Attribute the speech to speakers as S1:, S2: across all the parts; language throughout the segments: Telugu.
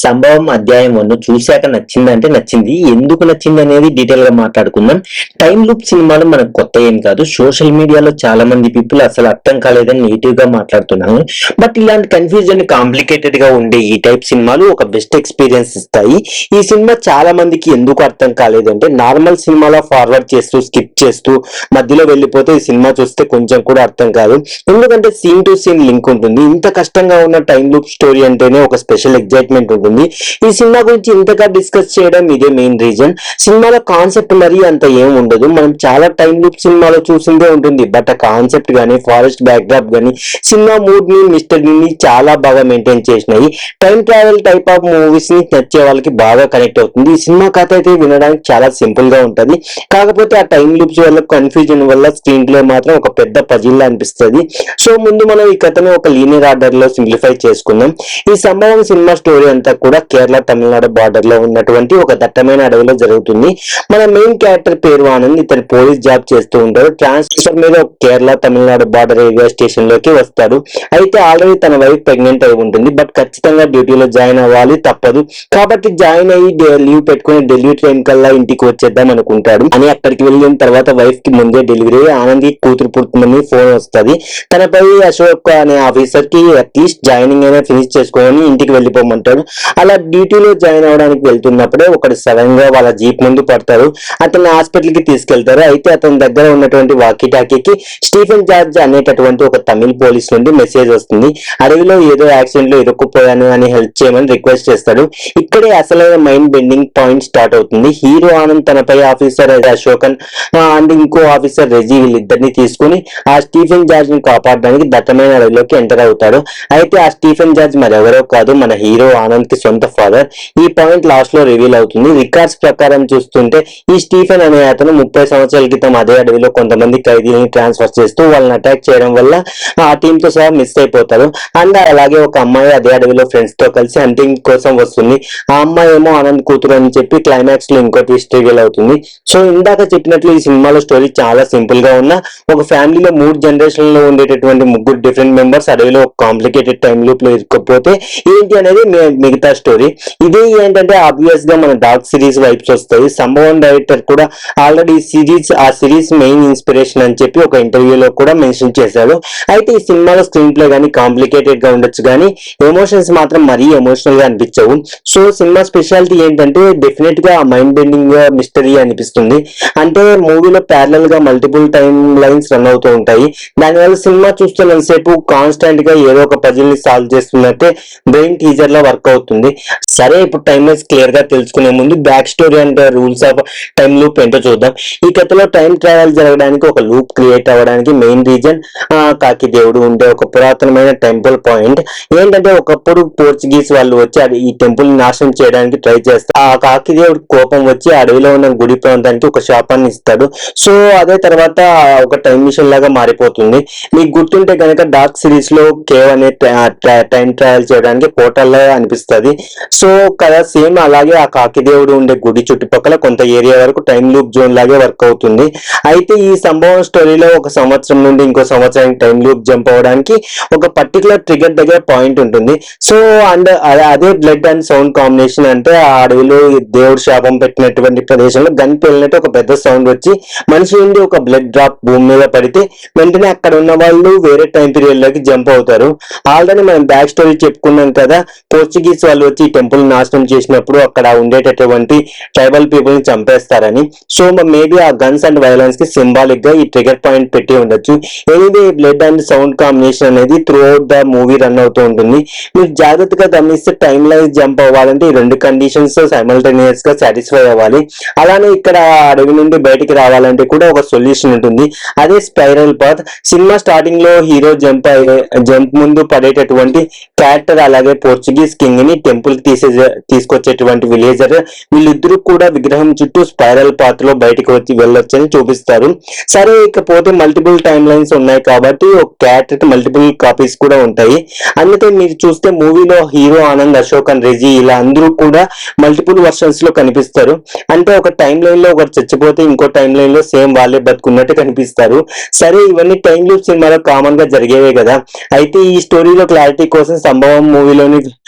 S1: సంభవం అధ్యాయం 1 చూశాక నచ్చిందంటే నచ్చింది. ఎందుకు నచ్చింది అనేది డీటెయిల్ గా మాట్లాడుకుందాం. టైం లూప్ సినిమాలు మనకు కొత్త ఏం కాదు. సోషల్ మీడియాలో చాలా మంది పీపుల్ అసలు అర్థం కాలేదని నెగిటివ్ గా మాట్లాడుతున్నాను. బట్ ఇలాంటి కన్ఫ్యూజన్ కాంప్లికేటెడ్ గా ఉండే ఈ టైప్ సినిమాలు ఒక బెస్ట్ ఎక్స్పీరియన్స్ ఇస్తాయి. ఈ సినిమా చాలా మందికి ఎందుకు అర్థం కాలేదంటే నార్మల్ సినిమాలో ఫార్వర్డ్ చేస్తూ స్కిప్ చేస్తూ మధ్యలో వెళ్ళిపోతే ఈ సినిమా చూస్తే కొంచెం కూడా అర్థం కాదు. ఎందుకంటే సీన్ టు సీన్ లింక్ ఉంటుంది. ఇంత కష్టంగా ఉన్న టైం లూప్ స్టోరీ అంటేనే ఒక స్పెషల్ ఎగ్జైట్మెంట్ ఉంటుంది. ఈ సినిమా గురించి ఇంతగా డిస్కస్ చేయడం ఇదే మెయిన్ రీజన్. సినిమాలో కాన్సెప్ట్ మరీ అంత ఏం ఉండదు. మనం చాలా టైం లూప్ సినిమాలో చూసిందే ఉంటుంది. బట్ ఆ కాన్సెప్ట్ గానీ ఫారెస్ట్ బ్యాక్డ్రాప్ గానీ సినిమా మూడ్ ని మిస్టరీని చాలా బాగా మెయింటైన్ చేసినాయి. Time travel type of movies ని నచ్చే వాళ్ళకి బాగా కనెక్ట్ అవుతుంది. ఈ సినిమా కథ అయితే వినడానికి చాలా సింపుల్ గా ఉంటది. కాకపోతే ఆ టైం లూప్స్ వల్ల కన్ఫ్యూజన్ వల్ల స్క్రీన్ ప్లే మాత్రం ఒక పెద్ద పజిల్ లా అనిపిస్తుంది. సో ముందు మనం ఈ కథను ఒక లీనియర్ ఆర్డర్ లో సింప్లిఫై చేసుకుందాం. ఈ సంభవం సినిమా స్టోరీ అంతా కూడా కేరళ తమిళనాడు బార్డర్ లో ఉన్నటువంటి ఒక దట్టమైన అడవిలో జరుగుతుంది. మన మెయిన్ క్యారెక్టర్ పేరు ఆనంద్. ఇతను పోలీస్ జాబ్ చేస్తూ ఉంటాడు. ట్రాన్స్ఫర్ మీద Kerala Tamil Nadu border railway station లోకి వస్తాడు. అయితే ఆల్రెడీ తన వైఫ్ ప్రెగ్నెంట్ అయి ఉంటుంది. బట్ ఖచ్చితంగా డ్యూటీలో జాయిన్ అవ్వాలి తప్పదు. కాబట్టి జాయిన్ అయ్యి లీవ్ పెట్టుకుని ఢిల్లీ ట్రైన్ కల్లా ఇంటికి వచ్చేద్దాం అనుకుంటాడు. అని అక్కడికి వెళ్ళిన తర్వాత వైఫ్ కి ముందే డెలివరీ ఆనంద్ కూతురు పుడుతుందని ఫోన్ వస్తుంది. తనపై అశోక్ అనే ఆఫీసర్ కి అట్లీస్ట్ జాయినింగ్ అయినా ఫినిష్ చేసుకొని ఇంటికి వెళ్ళిపోమంటాడు. అలా డ్యూటీలో జాయిన్ అవడానికి వెళ్తున్నప్పుడే ఒకటి సడన్ గా వాళ్ళ జీప్ ముందు పడతారు. అతన్ని హాస్పిటల్ కి తీసుకెళ్తారు. అయితే అతని దగ్గర ఉన్నటువంటి వాకీ టాకీకి స్టీఫెన్ జార్జ్ అనేటటువంటి ఒక తమిళ పోలీస్ నుండి మెసేజ్ వస్తుంది. అడవిలో ఏదో యాక్సిడెంట్ లో ఇరుక్కుపోయాను అని హెల్ప్ చేయమని రిక్వెస్ట్ చేస్తాడు. ఇక్కడే అసలైన మైండ్ బెండింగ్ పాయింట్ స్టార్ట్ అవుతుంది. హీరో ఆనంద్ తనపై ఆఫీసర్ అశోకన్ అండ్ ఇంకో ఆఫీసర్ రెజీ వీళ్ళిద్దరిని తీసుకుని ఆ స్టీఫెన్ జార్జ్ ని కాపాడడానికి దట్టమైన అడవిలోకి ఎంటర్ అవుతాడు. అయితే ఆ స్టీఫెన్ జార్జ్ మరెవరో కాదు, మన హీరో ఆనంద్ కి సొంత ఫాదర్. ఈ పాయింట్ లాస్ట్ లో రివీల్ అవుతుంది. రికార్డ్స్ ప్రకారం చూస్తుంటే ఈ స్టీఫెన్ అనే అతను 30 సంవత్సరాల క్రితం అదే అడవిలో కొంతమంది ఖైదీలను ట్రాన్స్ఫర్ చేస్తూ వాళ్ళని అటాక్ చేయడం వల్ల ఆ టీమ్ తో సహా మిస్ అయిపోతారు. అండ్ అలాగే ఒక అమ్మాయి అదే అడవిలో ఫ్రెండ్స్ తో కలిసి హంటింగ్ కోసం వస్తుంది. ఆ అమ్మాయి ఏమో ఆనంద్ కూతురు అని చెప్పి క్లైమాక్స్ లో ఇంకో ట్విస్ట్ రివీల్ అవుతుంది. సో ఇందాక చెప్పినట్లు ఈ సినిమాలో స్టోరీ చాలా సింపుల్ గా ఉన్న ఒక ఫ్యామిలీలో 3 జనరేషన్ లో ఉండేటటువంటి 3 డిఫరెంట్ మెంబర్స్ అడవిలో ఒక కాంప్లికేటెడ్ టైం లూప్ లో ఇరుక్కపోతే ఏంటి అనేది మిగతా స్టోరీ. ఇది ఏంటంటే ఆబ్వియస్ గా మన డార్క్ సిరీస్ వైబ్స్ వస్తాయి. సంభవం డైరెక్టర్ కూడా ఆల్రెడీ ఆ సిరీస్ మెయిన్ ఇన్స్పిరేషన్ అని చెప్పి ఒక ఇంటర్వ్యూలో కూడా మెన్షన్ చేశారు. అయితే ఈ సినిమాలో స్క్రీన్ ప్లే గానీ కాంప్లికేటెడ్ గా ఉండొచ్చు కానీ ఎమోషన్స్ మాత్రం మరీ ఎమోషనల్ గా అనిపించవు. సో సినిమా స్పెషాలిటీ ఏంటంటే డెఫినెట్ గా మైండ్ బెండింగ్ మిస్టరీ అనిపిస్తుంది. అంటే మూవీలో ప్యారలల్ గా మల్టిపుల్ టైం లైన్స్ రన్ అవుతూ ఉంటాయి. దానివల్ల సినిమా చూస్తున్నంతసేపు కాన్స్టెంట్ గా ఏదో ఒక పజిల్ ని సాల్వ్ చేస్తున్నట్టే బ్రెయిన్ టీజర్ లో వర్క్ అవుతుంది. సరే, ఇప్పుడు టైం లైన్స్ క్లియర్ గా తెలుసుకునే ముందు back story and rules of time loop ఏంటో చూద్దాం. ఈ కథలో టైం ట్రావెల్ జరగడానికి ఒక లూప్ క్రియేట్ అవ్వడానికి మెయిన్ రీజన్ కాకి దేవుడు ఉండే ఒక పురాతనమైన టెంపుల్ పాయింట్. ఏంటంటే ఒకప్పుడు పోర్చుగీస్ వాళ్ళు వచ్చి ఈ టెంపుల్ ని నాశనం చేయడానికి ట్రై చేస్తారు. ఆ కాకి దేవుడు కోపం వచ్చి అడవిలో ఉన్న గుడి ప్రాంతానికి ఒక శాపాన్ని ఇస్తాడు. సో అదే తర్వాత ఒక టైం మిషన్ లాగా మారిపోతుంది. మీకు గుర్తుంటే కనుక డార్క్ సిరీస్ లో కేవ్ అనే టైం ట్రావెల్ చేయడానికి పోర్టల్ లా అనిపిస్తుంది. సో కదా సేమ్ అలాగే ఆ కాకి దేవుడు ఉండే గుడి చుట్టుపక్కల కొంత ఏరియా వరకు టైం లూప్ జోన్ లాగే వర్క్ అవుతుంది. అయితే ఈ సంభవం స్టోరీలో ఒక సంవత్సరం నుండి ఇంకో సంవత్సరానికి టైం లూప్ జంప్ అవ్వడానికి ఒక పర్టికులర్ ట్రిగర్ దగ్గర పాయింట్ ఉంటుంది. సో అండ్ అదే బ్లడ్ అండ్ సౌండ్ కాంబినేషన్. అంటే ఆ అడవిలో దేవుడు శాపం పెట్టినటువంటి ప్రదేశంలో గన్ పేలినట్టు ఒక పెద్ద సౌండ్ వచ్చి మనిషి నుండి ఒక బ్లడ్ డ్రాప్ భూమి మీద పడితే వెంటనే అక్కడ ఉన్న వాళ్ళు వేరే టైం పీరియడ్ లోకి జంప్ అవుతారు. ఆల్రెడీ మనం బ్యాక్ స్టోరీ చెప్పుకున్నాం కదా, పోర్చుగీస్ వాళ్ళు వచ్చి టెంపుల్ నాశనం చేసినప్పుడు అక్కడ ఉండేటటువంటి ట్రైబల్ పీపుల్ ని చంపేస్తారని. సో మేబీ ఆ గన్స్ అండ్ వైలెన్స్ కి సింబాలిక్ గా ఈ ట్రిగర్ పాయింట్ పెట్టి ఉండొచ్చు. Anyway blood and sound combination అనేది throughout the movie run అవుతూ ఉంటుంది. మీరు జాగ్రత్తగా గమనిస్తే టైం లైన్ జంప్ అవ్వాలంటే ఈ 2 కండిషన్స్ సైమల్టేనియస్ గా సాటిస్ఫై అవ్వాలి. అలానే ఇక్కడ అడవి నుండి బయటికి రావాలంటే కూడా ఒక సొల్యూషన్ ఉంటుంది. అదే స్పైరల్ పాత్. సినిమా స్టార్టింగ్ లో హీరో జంప్ ముందు పడేటటువంటి క్యారెక్టర్ అలాగే పోర్చుగీస్ కింగ్ ని టెంపుల్ తీసుకొచ్చేటువంటి విలేజర్ వీళ్ళిద్దరూ కూడా విగ్రహం చుట్టూ స్పైరల్ పాత్ లో బయటకు వచ్చి వెళ్ళొచ్చని చూపిస్తారు. సరే, ఇకపోతే మల్టిపుల్ టైం లైన్స్ ఉన్నాయి కాబట్టి ఒక క్యారెక్టర్ మల్టిపుల్ కాపీస్ కూడా ఉంటాయి. అందుకే మీరు చూస్తే మూవీలో హీరో ఆనంద్, అశోక్ అండ్ రెజీ ఇలా అందరూ కూడా మల్టిపుల్ వర్షన్స్ లో కనిపిస్తారు. అంటే ఒక టైం లైన్ లో ఒకరు చచ్చిపోతే ఇంకో టైం లైన్ లో సేమ్ వాళ్ళే బతుకున్నట్టు కనిపిస్తారు. సరే, ఇవన్నీ టైం లూప్ సినిమాలో కామన్ గా జరిగేవే కదా. అయితే ఈ స్టోరీలో క్లారిటీ కోసం సంభవం మూవీలోని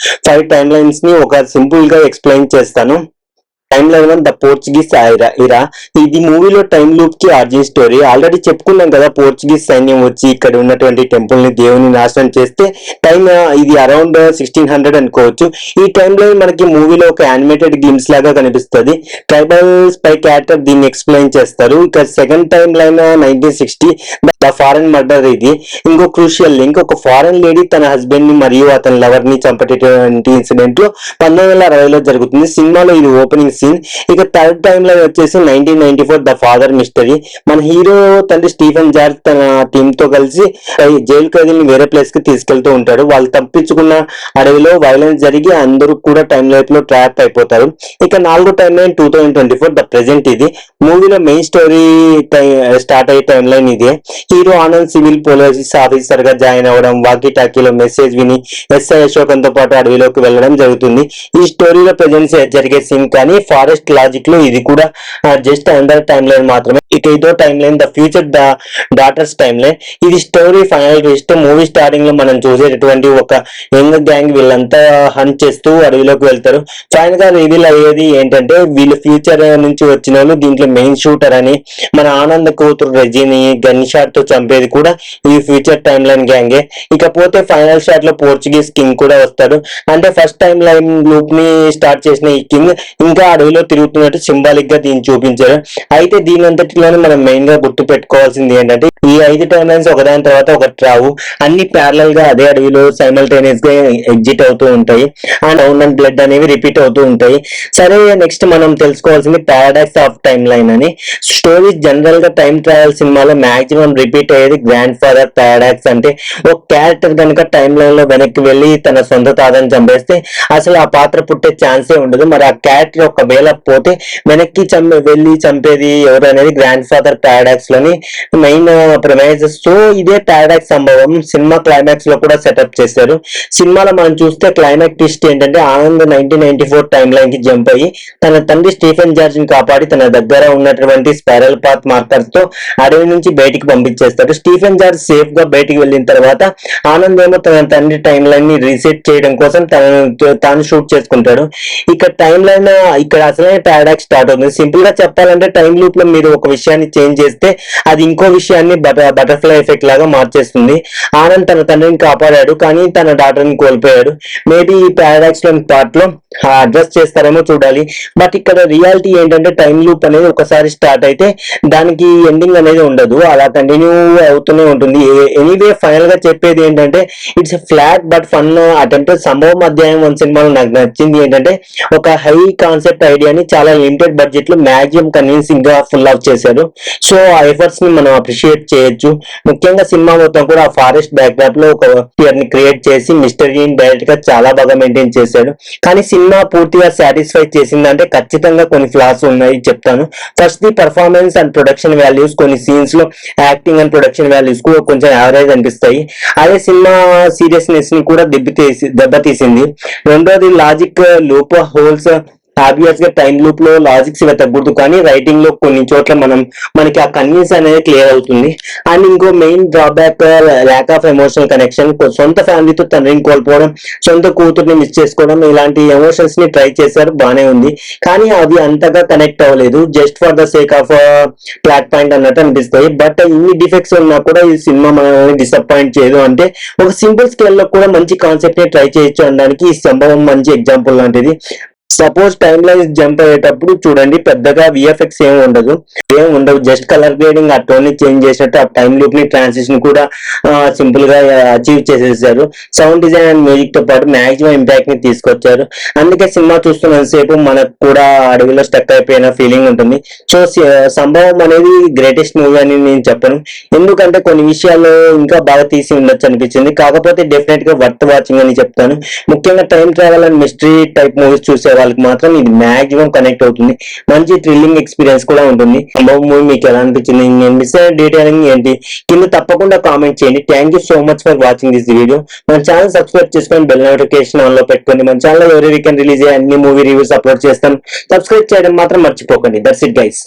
S1: 5 టైం టైమ్ లైన్స్ ని ఒక సింపుల్ గా ఎక్స్ప్లెయిన్ చేస్తాను. టైమ్ లైన్ 1 ద పోర్చుగీస్ ఇరా. ఇది మూవీలో టైం లూప్ కి ఆర్జిన్ స్టోరీ. ఆల్రెడీ చెప్పుకున్నాం కదా, పోర్చుగీస్ సైన్యం వచ్చి ఇక్కడ ఉన్నటువంటి టెంపుల్ ని దేవుని నాశనం చేస్తే టైం ఇది అరౌండ్ 1600 అనుకోవచ్చు. ఈ టైం లైన్ మనకి మూవీలో ఒక యానిమేటెడ్ గ్లిమ్స్ లాగా కనిపిస్తుంది. ట్రైబల్ స్పై క్యారెక్టర్ దీన్ని ఎక్స్ప్లెయిన్ చేస్తారు. ఇక second time line 1960 the foreign murder. ఇది ఇంకో క్రూషియల్ లింక్. ఒక ఫారెన్ లేడీ తన హస్బెండ్ ని మరియు అతని లవర్ ని చంపేటటువంటి ఇన్సిడెంట్ లో 1960లో జరుగుతుంది. సినిమాలో ఇది ఓపెనింగ్ సీన్. ఇక థర్డ్ టైం లైన్ వచ్చేసి 1994 ద ఫాదర్ మిస్టరీ. మన హీరో తండ్రి స్టీఫెన్ జార్జ్ తన టీమ్ తో కలిసి జైలు ఖైదీని వేరే ప్లేస్ కి తీసుకెళ్తూ ఉంటాడు. వాళ్ళు తప్పించుకున్న అడవిలో వైలెన్స్ జరిగి అందరూ కూడా టైం లైఫ్ లో ట్రాప్ అయిపోతారు. ఇక నాలుగో టైం లైన్ 2024 ద ప్రెజెంట్. ఇది మూవీలో మెయిన్ స్టోరీ స్టార్ట్ అయ్యే టైం లైన్ ఇదే. Hero Anand civil police officer గా జాయిన్ అవ్వడం, వాకీ టాకీలో మెసేజ్ విని ఎస్ఐ అశోకంతో పాటు అడవిలోకి వెళ్ళడం జరుగుతుంది. ఈ స్టోరీలో ప్రెజెంట్ జరిగే సీన్ కానీ ఫారెస్ట్ లాజిక్ లో ఇది కూడా జస్ట్ అండర్ టైం లైన్ మాత్రమే. ఇక ఇదో time line the future the daughters time line. ఇది story final twist. Movie starting లో మనం చూసేటటువంటి ఒక యంగ్ గ్యాంగ్ వీళ్ళంతా హంట్ చేస్తూ అడవిలోకి వెళ్తారు. ఫైనల్ గా రివీల్ అయ్యేది ఏంటంటే వీళ్ళు ఫ్యూచర్ నుంచి వచ్చిన వాళ్ళు. దీంట్లో మెయిన్ షూటర్ అని మన ఆనంద్ కూతురు రజీని గన్ షాట్ తో చంపేది కూడా ఈ ఫ్యూచర్ టైం లైన్ గ్యాంగే. ఇకపోతే ఫైనల్ షాట్ లో పోర్చుగీస్ కింగ్ కూడా వస్తాడు. అంటే ఫస్ట్ టైం లైన్ లూప్ ని స్టార్ట్ చేసిన ఈ కింగ్ ఇంకా అడవిలో తిరుగుతున్నట్టు సింబాలిక్ గా దీన్ని చూపించారు. అయితే దీని అంతటిలోనే మనం మెయిన్ గా గుర్తు పెట్టుకోవాల్సింది ఏంటంటే ఈ 5 టైం లైన్స్ ఒకదాని తర్వాత ఒకటి రావు. అన్ని ప్యారలల్ గా అదే అడవిలో సైమల్టేనియస్ గా ఎగ్జిట్ అవుతూ ఉంటాయి. అండ్ సౌండ్ అండ్ బ్లడ్ అనేవి రిపీట్ అవుతూ ఉంటాయి. సరే, నెక్స్ట్ మనం తెలుసుకోవాల్సింది పారాడాక్స్ ఆఫ్ టైం లైన్ అని. స్టోరీ జనరల్ గా టైం ట్రావెల్ సినిమాలో మాక్సిమం రిపీట్ అయ్యేది గ్రాండ్ ఫాదర్ పారాడాక్స్. అంటే ఒక క్యారెక్టర్ కనుక టైం లైన్ లో వెనక్కి వెళ్ళి తన సొంత తాతని చంపేస్తే అసలు ఆ పాత్ర పుట్టే ఛాన్సే ఉండదు. మరి ఆ క్యారెక్టర్ ఒకవేళ పోతే వెనక్కి వెళ్ళి చంపేది ఎవరు అనేది గ్రాండ్ ఫాదర్ పారాడాక్స్ లోని మెయిన్ ప్రిమైజెస్. సో ఇదే పారాడాక్స్ సంభవం సినిమా క్లైమాక్స్ లో కూడా సెటప్ చేశారు. సినిమాలో మనం చూస్తే క్లైమాక్స్ ట్విస్ట్ ఏంటంటే ఆనంద్ 1994 టైం లైన్ కి జంప్ అయ్యి తన తండ్రి స్టీఫెన్ జార్జ్ ని కాపాడి తన దగ్గర ఉన్నటువంటి స్పైరల్ పాత్ మార్కర్స్ తో అడవి నుంచి బయటికి పంపించేస్తాడు. స్టీఫెన్ జార్జ్ సేఫ్ గా బయటికి వెళ్ళిన తర్వాత ఆనంద్ ఏమో తన తండ్రి టైం లైన్ ని రీసెట్ చేయడం కోసం తాను షూట్ చేసుకుంటాడు. ఇక టైం లైన్ ఇక్కడ అసలైన పారాడాక్స్ స్టార్ట్ అవుతుంది. సింపుల్ గా చెప్పాలంటే టైం లూప్ లో మీరు ఒక విషయాన్ని చేంజ్ చేస్తే అది ఇంకో విషయాన్ని బటర్ఫ్లై ఎఫెక్ట్ లాగా మార్చేస్తుంది. ఆనంద్ తన తండ్రిని కాపాడాడు కానీ తన డాటర్ ని కోల్పోయాడు. మేబీ ఈ పారాడాక్స్ లోని పార్ట్ లో అడ్రస్ చేస్తారేమో చూడాలి. బట్ ఇక్కడ రియాలిటీ ఏంటంటే టైం లూప్ అనేది ఒకసారి స్టార్ట్ అయితే దానికి ఎండింగ్ అనేది ఉండదు, అలా కంటిన్యూ అవుతూనే ఉంటుంది. ఎనీవే ఫైనల్ గా చెప్పేది ఏంటంటే it's flat but fun attempt. సంభవం అధ్యాయం 1 సినిమాలో నాకు నచ్చింది ఏంటంటే ఒక హై కాన్సెప్ట్ ఐడియాని చాలా లిమిటెడ్ బడ్జెట్ లో మ్యాక్సిమం కన్విన్సింగ్ గా ఫుల్ ఆఫ్ చేశారు. సో ఆ ఎఫర్ట్స్ ని మనం అప్రిషియేట్ చేయొచ్చు. ముఖ్యంగా సినిమా మొత్తం కూడా ఆ ఫారెస్ట్ బ్యాక్ డ్రాప్ లో ఒక ని క్రియేట్ చేసి మిస్టరీని డైరెక్ట్ గా చాలా బాగా మెయింటైన్ చేశాడు. కానీ సినిమా పూర్తిగా సాటిస్ఫై చేసిందంటే ఖచ్చితంగా కొన్ని ఫ్లాస్ ఉన్నాయి చెప్తాను. First the performance and production values. కొన్ని సీన్స్ లో యాక్టింగ్ అండ్ ప్రొడక్షన్ వాల్యూస్ కూడా కొంచెం యావరేజ్ అనిపిస్తాయి. అదే సినిమా సీరియస్నెస్ ని కూడా దెబ్బతీసింది. రెండోది లాజిక్ లూప్ హోల్స్. ఆబ్వియస్ గా టైం లూప్ లో లాజిక్స్ వెతకూడదు కానీ రైటింగ్ లో కొన్ని చోట్ల మనకి ఆ కన్విన్స్ అనేది క్లియర్ అవుతుంది. అండ్ ఇంకో main drawback lack of emotional connection. సొంత ఫ్యామిలీతో తండ్రిని కోల్పోవడం, సొంత కూతుర్ని మిస్ చేసుకోవడం, ఇలాంటి ఎమోషన్స్ ని ట్రై చేశారు, బానే ఉంది. కానీ అది అంతగా కనెక్ట్ అవ్వలేదు. Just for the sake of plot point అన్నట్టు అనిపిస్తాయి. బట్ ఇన్ని డిఫెక్ట్స్ ఉన్నా కూడా ఈ సినిమా మనల్ని డిసప్పాయింట్ చేయదు. అంటే ఒక సింపుల్ స్కేల్ లో కూడా మంచి కాన్సెప్ట్ ని ట్రై చేయొచ్చు అనడానికి ఈ సంభవం మంచి ఎగ్జాంపుల్ లాంటిది. సపోజ్ టైం లైన్స్ జంప్ అయ్యేటప్పుడు చూడండి, పెద్దగా విఎఫ్ఎక్స్ ఏమి ఉండవు, జస్ట్ కలర్ గ్రేడింగ్ ఆ టోన్ ని చేంజ్ చేసినట్టు ఆ టైం లూప్ ని ట్రాన్సిషన్ కూడా సింపుల్ గా అచీవ్ చేసేసారు. సౌండ్ డిజైన్ అండ్ మ్యూజిక్ తో పాటు మాక్సిమం ఇంపాక్ట్ ని తీసుకొచ్చారు. అందుకే సినిమా చూస్తున్నంతసేపు మనకు కూడా అడవిలో స్టక్ అయిపోయిన ఫీలింగ్ ఉంటుంది. సో సంభవం అనేది గ్రేటెస్ట్ మూవీ అని నేను చెప్పను, ఎందుకంటే కొన్ని విషయాల్లో ఇంకా బాగా తీసి ఉండొచ్చు అనిపించింది. కాకపోతే డెఫినెట్ గా వర్త్ వాచింగ్ అని చెప్తాను. ముఖ్యంగా time travel and mystery type movies చూసే వాళ్ళకి మాత్రం ఇది మాక్సిమం కనెక్ట్ అవుతుంది. మంచి థ్రిల్లింగ్ ఎక్స్పీరియన్స్ కూడా ఉంటుంది. మూవీ మీకు ఎలా అనిపించింది, నేను మిస్ అయిన డీటెయిలింగ్ ఏంటి కింద తప్పకుండా కామెంట్ చేయండి. Thank you so much for watching this video. మన ఛానల్ సబ్స్క్రైబ్ చేసుకొని బెల్ నోటిఫికేషన్ ఆన్ లో పెట్టుకోండి. మన ఛానల్ ఎవరీ వీకెండ్ రిలీజ్ అయ్యే అన్ని మూవీ రివ్యూస్ అప్లోడ్ చేస్తాను. సబ్స్క్రైబ్ చేయడం మాత్రం మర్చిపోకండి. That's it guys.